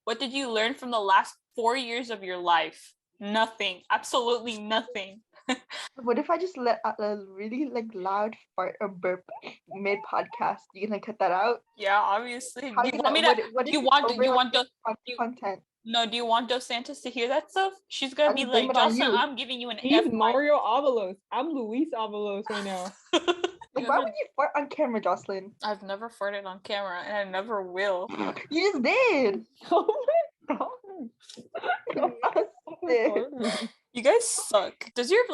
What did you learn from the last 4 years of your life? Nothing. Absolutely nothing. What if I just let a really loud fart or burp mid podcast? You gonna cut that out? Yeah, obviously. How Do you you want gonna? me to? What Do if you it's want? Do over you want the? content? No, do you want Dos Santos to hear that stuff? She's gonna I be just blame like, it on Jocelyn, you. I'm giving you an He's F Mario Avalos. I'm Luis Avalos right now. Like, why would you fart on camera, Jocelyn? I've never farted on camera, and I never will. You just did. Oh my god. Nasty. You guys suck. Does your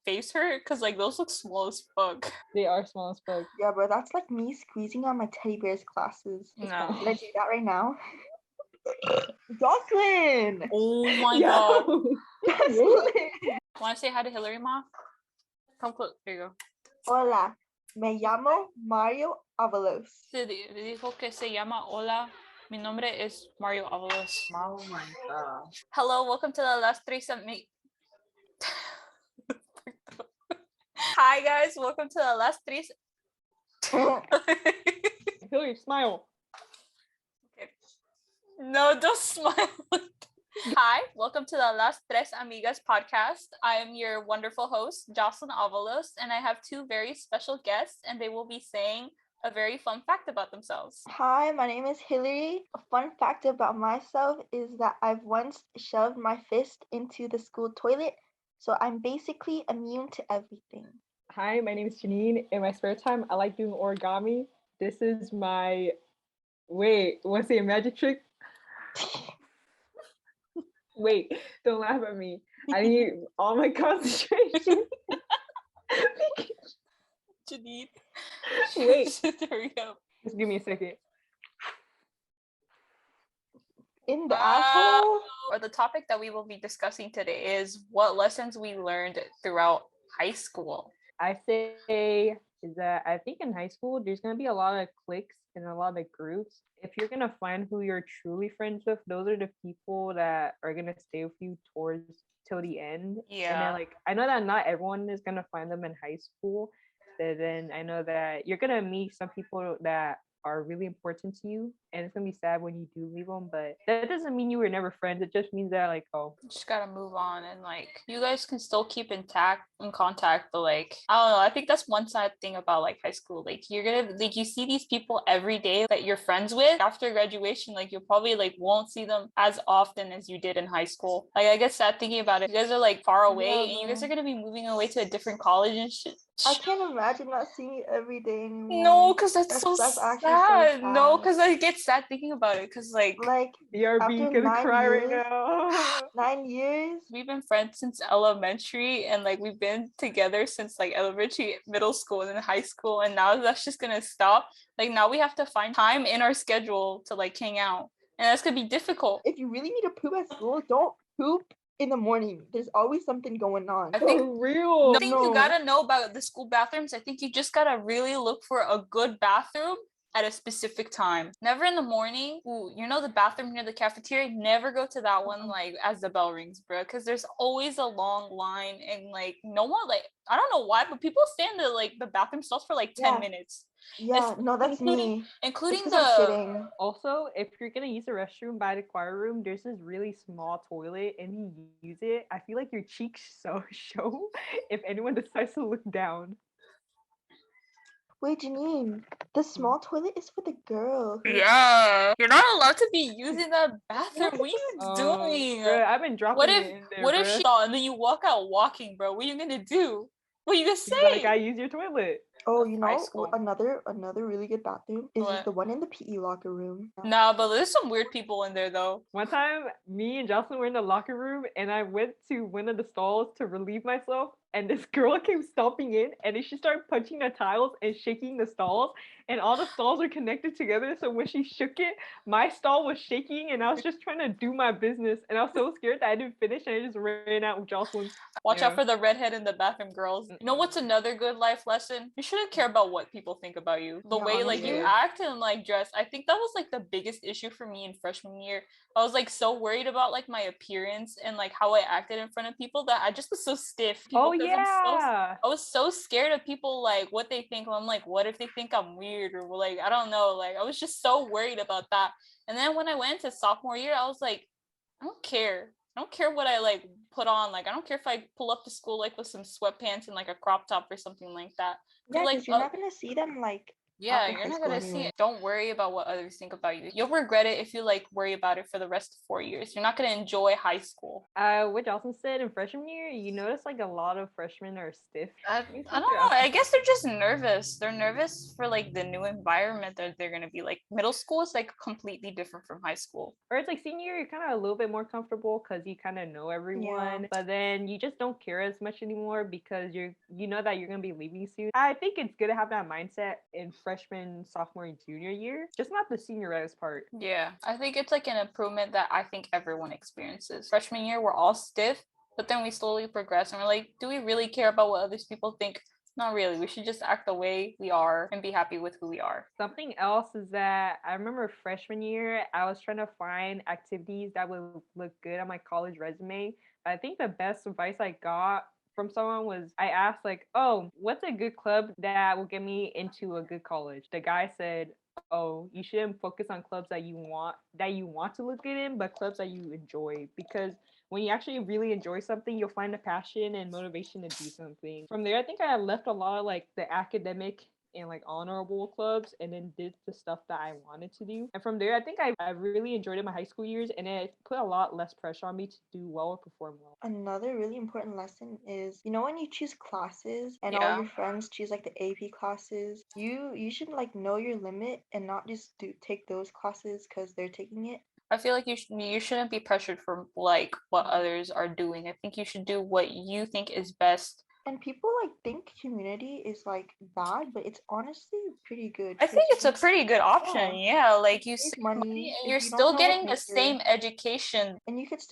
face hurt? Cause those look small as fuck. They are small as fuck. Yeah, bro, that's like me squeezing on my teddy bear's glasses. No. Can I do that right now? Jocelyn! Oh my Yo. god. Jocelyn! Want to say hi to Hillary, Ma? Come close. There you go. Hola, me llamo Mario Avalos. Se dijo que se llama Hola. Mi nombre es Mario Avalos. Oh my god. Hello, welcome to the Las Tres Ami- Hi guys, welcome to the Las Tres. Hillary, smile. Okay. No, don't smile. Hi, welcome to the Las Tres Amigas podcast. I am your wonderful host, Jocelyn Avalos, and I have two very special guests, and they will be saying a very fun fact about themselves. Hi, my name is Hillary. A fun fact about myself is that I've once shoved my fist into the school toilet, so I'm basically immune to everything. Hi, my name is Janine. In my spare time, I like doing origami. This is my... Wait, want to say a magic trick? Wait, don't laugh at me. I need all my concentration. Janine. Wait. There we go. Just give me a second. In the asshole? Or the topic that we will be discussing today is what lessons we learned throughout high school. I say is that I think in high school, there's going to be a lot of cliques and a lot of groups. If you're going to find who you're truly friends with, those are the people that are going to stay with you till the end. Yeah. And then, I know that not everyone is going to find them in high school. But then I know that you're going to meet some people that are really important to you, and it's gonna be sad when you do leave them, but that doesn't mean you were never friends. It just means that you just gotta move on, and you guys can still keep in contact, but I don't know, I think that's one sad thing about high school. You're gonna you see these people every day that you're friends with. After graduation, you probably won't see them as often as you did in high school. I get sad thinking about it. You guys are far away, and you guys are gonna be moving away to a different college and shit. I can't imagine not seeing you every day anymore. No, because that's so actually sad. So No, because I get sad thinking about it. Because BRB gonna cry right now. 9 years. We've been friends since elementary, and we've been together since elementary, middle school, and then high school. And now that's just gonna stop. Now we have to find time in our schedule to hang out, and that's gonna be difficult. If you really need to poop at school, don't poop in the morning. There's always something going on. I think real. The thing you gotta know about the school bathrooms, I think you just gotta really look for a good bathroom at a specific time. Never in the morning. Ooh, the bathroom near the cafeteria, never go to that one as the bell rings, bro, because there's always a long line, and no one I don't know why, but people stay in the bathroom stalls for 10 minutes. Yeah, no, that's me. Including Also, if you're gonna use the restroom by the choir room, there's this really small toilet, and you use it, I feel like your cheeks show if anyone decides to look down. Wait, Janine, the small toilet is for the girls. Yeah, you're not allowed to be using that bathroom. What are you doing? Bro, I've been dropping it in there. What if she saw and then you walk out walking, bro? What are you gonna do? What are you gonna say? I use your toilet. Oh, another really good bathroom is the one in the PE locker room. Nah, but there's some weird people in there though. One time, me and Jocelyn were in the locker room, and I went to one of the stalls to relieve myself, and this girl came stomping in, and then she started punching the tiles and shaking the stalls, and all the stalls are connected together, so when she shook it, my stall was shaking, and I was just trying to do my business, and I was so scared that I didn't finish, and I just ran out with Jocelyn. Watch out for the redhead in the bathroom, girls. You know what's another good life lesson? You shouldn't care about what people think about you. The way you act and dress. I think that was the biggest issue for me in freshman year. I was so worried about my appearance and how I acted in front of people that I just was so stiff. People because yeah. I was so scared of people like what they think. I'm like, what if they think I'm weird or like I don't know. Like I was just so worried about that. And then when I went to sophomore year, I was like, I don't care. I don't care what I like put on. Like I don't care if I pull up to school like with some sweatpants and like a crop top or something like that. I feel Yeah, like because you're not gonna see them like yeah, after you're high not school gonna see anyway. it. Don't worry about what others think about you. You'll regret it if you like worry about it for the rest of 4 years. You're not gonna enjoy high school. What Jocelyn said in freshman year, you notice like a lot of freshmen are stiff. I, Maybe I don't since you're know. out. I guess they're just nervous. They're nervous for like the new environment that they're gonna be like. Middle school is like completely different from high school. Or it's like senior year, you're kind of a little bit more comfortable because you kind of know Yeah. everyone, but then you just don't care as much anymore because you know that you're gonna be leaving soon. I think it's good to have that mindset in freshman, sophomore, and junior year, just not the seniorize part. Yeah, I think it's like an improvement that I think everyone experiences. Freshman year, we're all stiff, but then we slowly progress and we're like, do we really care about what others people think? Not really. We should just act the way we are and be happy with who we are. Something else is that I remember freshman year, I was trying to find activities that would look good on my college resume. I think the best advice I got from someone was I asked like, "Oh, what's a good club that will get me into a good college?" The guy said, "Oh, you shouldn't focus on clubs that you want to look good in, but clubs that you enjoy because when you actually really enjoy something, you'll find a passion and motivation to do something." From there, I think I left a lot of like the academic and like honorable clubs and then did the stuff that I wanted to do. And from there, I think I really enjoyed it my high school years and it put a lot less pressure on me to do well or perform well. Another really important lesson is, when you choose classes and all Yeah. your friends choose like the AP classes, you should like know your limit and not just take those classes because they're taking it. I feel like you shouldn't be pressured for like what others are doing. I think you should do what you think is best. And people like think community is like bad, but it's honestly pretty good I think because it's a pretty good option. yeah, Yeah, like you save save money money and if you're you don't still know what getting the same major, education. and you could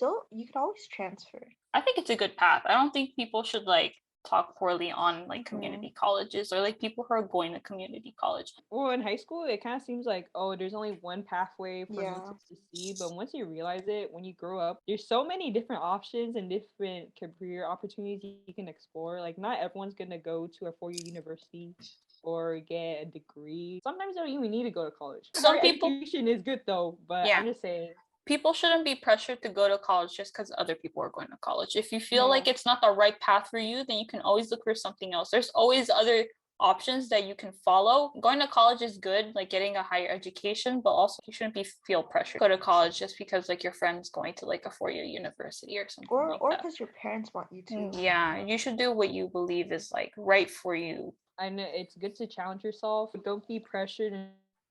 always transfer. I think it's a good path. I don't think people should like talk poorly on like Hmm. community colleges or like people who are going to community college. Well, in high school, it kind of seems like, oh, there's only one pathway for me Yeah. to succeed. But once you realize it, when you grow up, there's so many different options and different career opportunities you can explore. Like, not everyone's going to go to a 4 year university or get a degree. Sometimes you don't even need to go to college. Some Higher people, education is good though, but yeah, I'm just saying. people shouldn't be pressured to go to college just because other people are going to college. If you feel Yeah. like it's not the right path for you, then you can always look for something else. There's always other options that you can follow. Going to college is good, like getting a higher education, but also you shouldn't be feel pressured to go to college just because like your friend's going to like a 4 year university or something like Or that. because your parents want you to. Yeah, you should do what you believe is like right for you. I know it's good to challenge yourself, but don't be pressured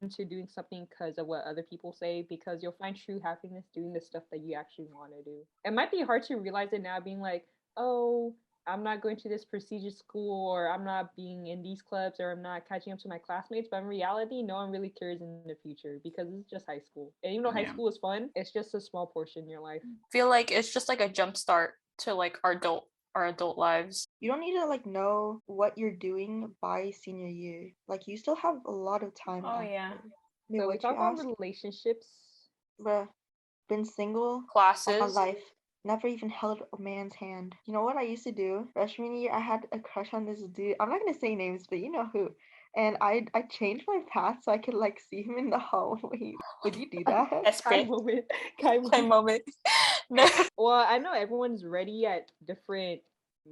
into doing something because of what other people say, because you'll find true happiness doing the stuff that you actually want to do. It might be hard to realize it now, being like, oh, I'm not going to this prestigious school, or I'm not being in these clubs, or I'm not catching up to my classmates. But in reality, no one really cares in the future because it's just high school. And even though high Yeah. school is fun, it's just a small portion in your life. Feel like it's just like a jump start to like our adult lives. You don't need to like know what you're doing by senior year. Like you still have a lot of time Oh yeah. after. Wait, So we what you talk about ask? relationships. Bruh, been single all my Classes. life. Never even held a man's hand. You know what I used to do? Freshman year, I had a crush on this dude. I'm not gonna say names, but you know who. And I changed my path so I could like see him in the hallway. Would you do that? Kai Desperate. moment. Kai Kind moment. moment. No. Well, I know everyone's ready at different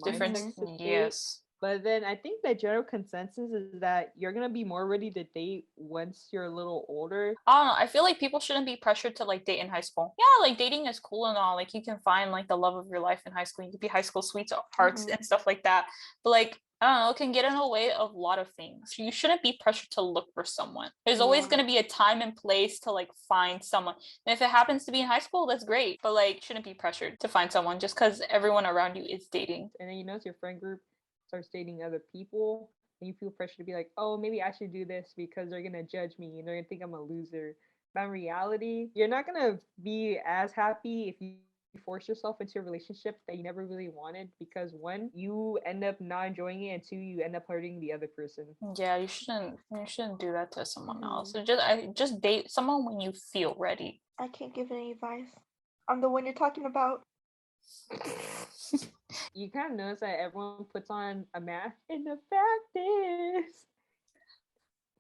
Different. mindsets to date, Yes. but then I think the general consensus is that you're gonna be more ready to date once you're a little older. I don't know. I feel like people shouldn't be pressured to like date in high school. Yeah, like dating is cool and all. Like you can find like the love of your life in high school. You could be high school sweethearts Hmm. and stuff like that. But like I don't know, it can get in the way of a lot of things. You shouldn't be pressured to look for someone. There's always Yeah. going to be a time and place to like find someone. And if it happens to be in high school, that's great. But like, shouldn't be pressured to find someone just because everyone around you is dating. And then you notice your friend group starts dating other people, and you feel pressure to be like, oh, maybe I should do this because they're gonna judge me and they're gonna think I'm a loser. But in reality, you're not gonna be as happy if you force yourself into a relationship that you never really wanted, because one, you end up not enjoying it, and two, you end up hurting the other person. Yeah, you shouldn't do that to someone else. Hmm. So just date someone when you feel ready. I can't give any advice. I'm the one you're talking about. You kind of notice that everyone puts on a mask, and the fact is,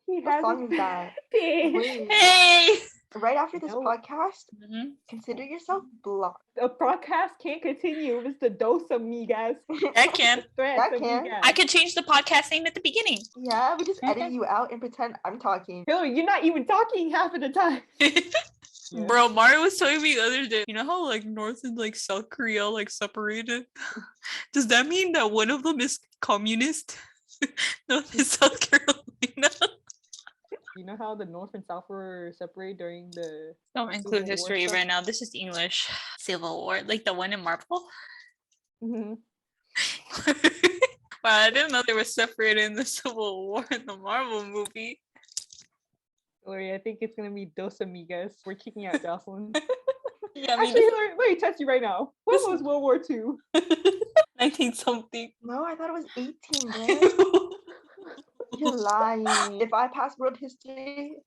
he What has song his is that? bandage. Wait, Hey. right after this No, podcast, Mhm. consider yourself blocked. the broadcast can't continue. It's the dose amigas. I can. Threats Yeah, I can. amigas. I could change the podcast name at the beginning. Yeah, we just edit you out and pretend I'm talking. Hillary, you're not even talking half of the time. Yeah. Bro, Mario was telling me the other day, you know how like North and like South Korea like separated? Does that mean that one of them is communist? North and South Carolina. You know how the North and South were separated during the Don't include Civil War history stuff? right now. This is English. Civil War, like the one in Marvel. Mhm. Wow, I didn't know they were separated in the Civil War in the Marvel movie. Hillary, I think it's gonna be Dos Amigas. We're kicking out Jocelyn. Yeah, I mean, Actually, Hillary, let me test you right now. When this- was World War II? 19 something. No, I thought it was 18, bro. You're lying. If I pass world history,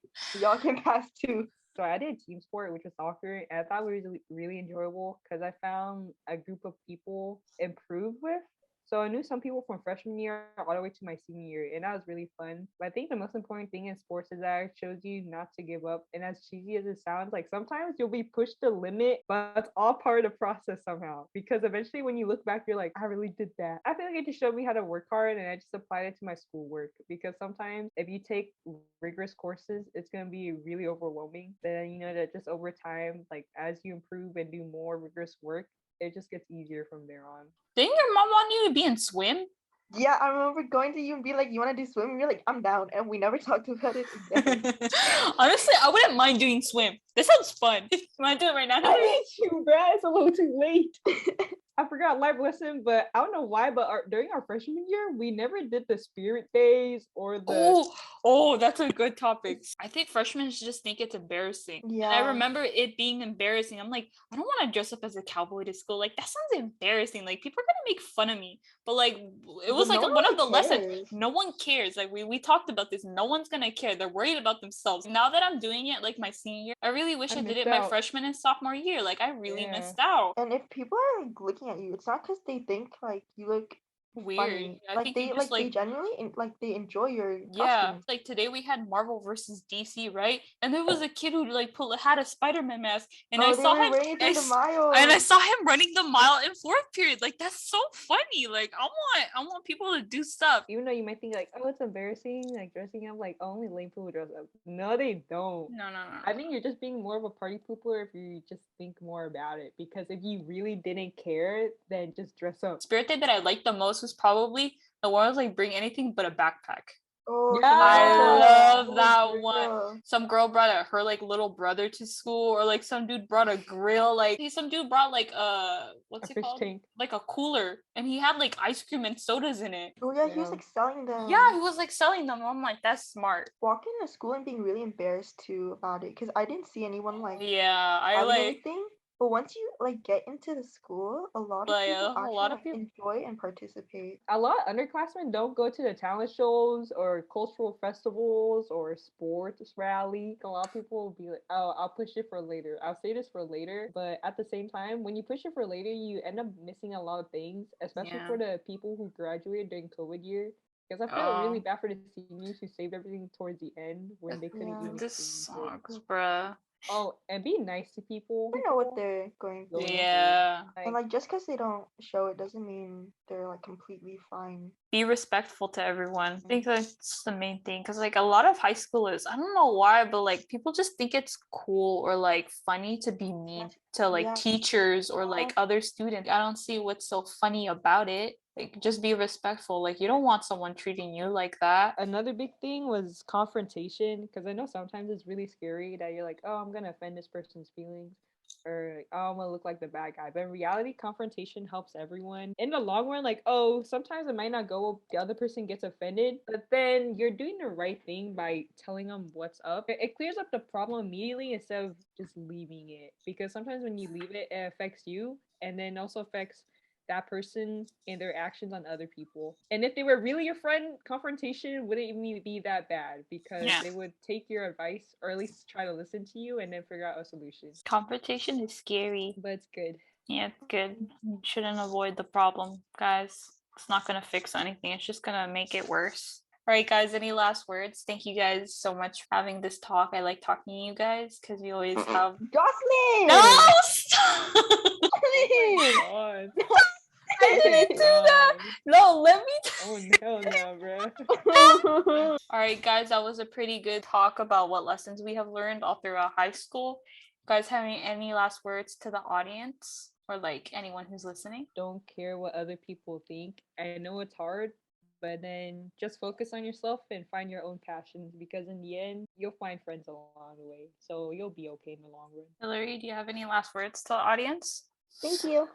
y'all can pass too. So I did team sport, which was soccer, and I thought it was really, really enjoyable because I found a group of people improve with. So I knew some people from freshman year all the way to my senior year, and that was really fun. But I think the most important thing in sports is that it shows you not to give up. And as cheesy as it sounds, like sometimes you'll be pushed to the limit, but it's all part of the process somehow. Because eventually, when you look back, you're like, I really did that. I feel like it just showed me how to work hard, and I just applied it to my schoolwork. Because sometimes if you take rigorous courses, it's going to be really overwhelming. But then you know that just over time, like as you improve and do more rigorous work, it just gets easier from there on. Didn't your mom want you to be in swim? Yeah, I remember going to you and be like, "You want to do swim?" And you're like, "I'm down," and we never talked about it again. Honestly, I wouldn't mind doing swim. This sounds fun. You want to do it right now? I hate you, bruh. It's a little too late. I forgot life lesson, but I don't know why. But during our freshman year, we never did the spirit days or the. Oh, that's a good topic. I think freshmen just think it's embarrassing. And I Yeah. remember it being embarrassing. I'm like, I don't want to dress up as a cowboy to school. Like, that sounds embarrassing. Like, people are gonna make fun of me. But like, it was But like no one one of the really lessons. cares. No one cares. Like, we talked about this. No one's gonna care. They're worried about themselves. Now that I'm doing it, like my senior year, I really wish I I did missed it my out. freshman and sophomore year. Like, I really Yeah. missed out. And if people are like looking at you, it's not because they think like you look Weird. funny. I Like think they you just they genuinely like they enjoy your yeah, costumes. like today we had Marvel versus DC, right? And there was a kid who like had a Spider-Man mask, and I Oh, they saw were him, running through the and I mile. saw him running the mile in fourth period. Like that's so funny. Like I want people to do stuff. Even though you might think like, oh, it's embarrassing, like dressing up, like only lame people dress up. No, they don't. No, no, no. I think you're just being more of a party pooper if you just think more about it. Because if you really didn't care, then just dress up. Spirit Day that I liked the most was probably the one was like bring anything but a backpack. Oh, Yeah. I love oh, that one. girl. Some girl brought her like little brother to school, or like some dude brought a grill. Like some dude brought like what's A it fish called? tank. Like a cooler, and he had like ice cream and sodas in it. Oh yeah, he was Yeah. like selling them. Yeah, he was like selling them. I'm like, that's smart. Walking to school and being really embarrassed too about it because I didn't see anyone like Yeah, I having like anything. But once you like get into the school, a lot of people a actually lot of like people. enjoy and participate. A lot of underclassmen don't go to the talent shows or cultural festivals or sports rally. A lot of people will be like, oh, I'll push it for later. I'll say this for later. But at the same time, when you push it for later, you end up missing a lot of things, especially Yeah. for the people who graduated during COVID year. Because I feel really Oh, bad for the seniors who saved everything towards the end when they couldn't Yeah. even this use it. sucks, bruh. Oh, and be nice to people. They know what they're going Going through. through. Yeah. And like just because they don't show it doesn't mean they're like completely fine. Be respectful to everyone. I think that's the main thing. Because like a lot of high schoolers, I don't know why, but like people just think it's cool or like funny to be mean to like Yeah. teachers or like other students. I don't see what's so funny about it. Like just be respectful. Like you don't want someone treating you like that. Another big thing was confrontation, because I know sometimes it's really scary that you're like, oh, I'm gonna offend this person's feelings, or like, oh, I'm gonna look like the bad guy. But in reality, confrontation helps everyone in the long run. Like, oh, sometimes it might not go, the other person gets offended, but then you're doing the right thing by telling them what's up. It clears up the problem immediately instead of just leaving it, because sometimes when you leave it, it affects you, and then also affects that person and their actions on other people. And if they were really your friend, confrontation wouldn't even be that bad, because Yeah. they would take your advice or at least try to listen to you and then figure out a solution. Confrontation is scary. But it's good. Yeah, good. You shouldn't avoid the problem, guys. It's not gonna fix anything. It's just gonna make it worse. All right, guys. Any last words? Thank you guys so much for having this talk. I like talking to you guys because we always have. Jocelyn! No! Stop! Jocelyn! God. I didn't do that. No, let me. Oh hell no, bro. All right, guys. That was a pretty good talk about what lessons we have learned all throughout high school. You guys, have any last words to the audience or like anyone who's listening? Don't care what other people think. I know it's hard, but then just focus on yourself and find your own passions because in the end, you'll find friends along the way. So you'll be okay in the long run. Hillary, do you have any last words to the audience? Thank you.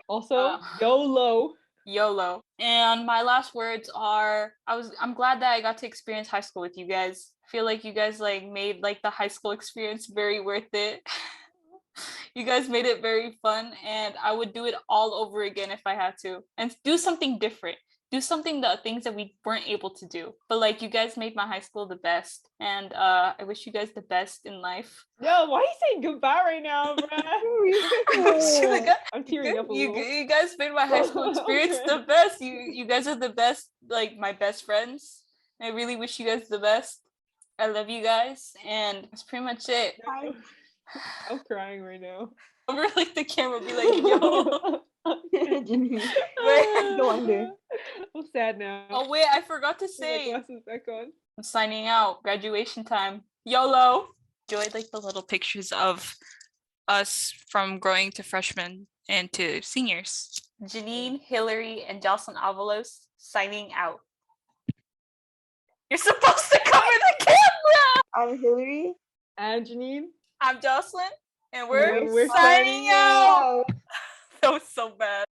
Also, YOLO. YOLO. And my last words are I'm glad that I got to experience high school with you guys. I feel like you guys like made like the high school experience very worth it. You guys made it very fun and I would do it all over again if I had to. And do something different. Do something the things that we weren't able to do. But like you guys made my high school the best. And I wish you guys the best in life. Yo, why are you saying goodbye right now, bruh? I'm tearing up a little. You guys made my high school experience the best. You guys are the best, like my best friends. I really wish you guys the best. I love you guys, and that's pretty much it. Bye. I'm crying right now. Over like the camera, be like, yo. Janine. Wait. Go under. I'm sad now. Oh wait, I forgot to Put my say. glasses back on. I'm signing out. Graduation time. YOLO. Enjoyed like the little pictures of us from growing to freshmen and to seniors. Janine, Hillary, and Jocelyn Avalos signing out. You're supposed to cover the camera. I'm Hillary. And Janine. I'm Jocelyn, and we're We're signing out. That was so bad.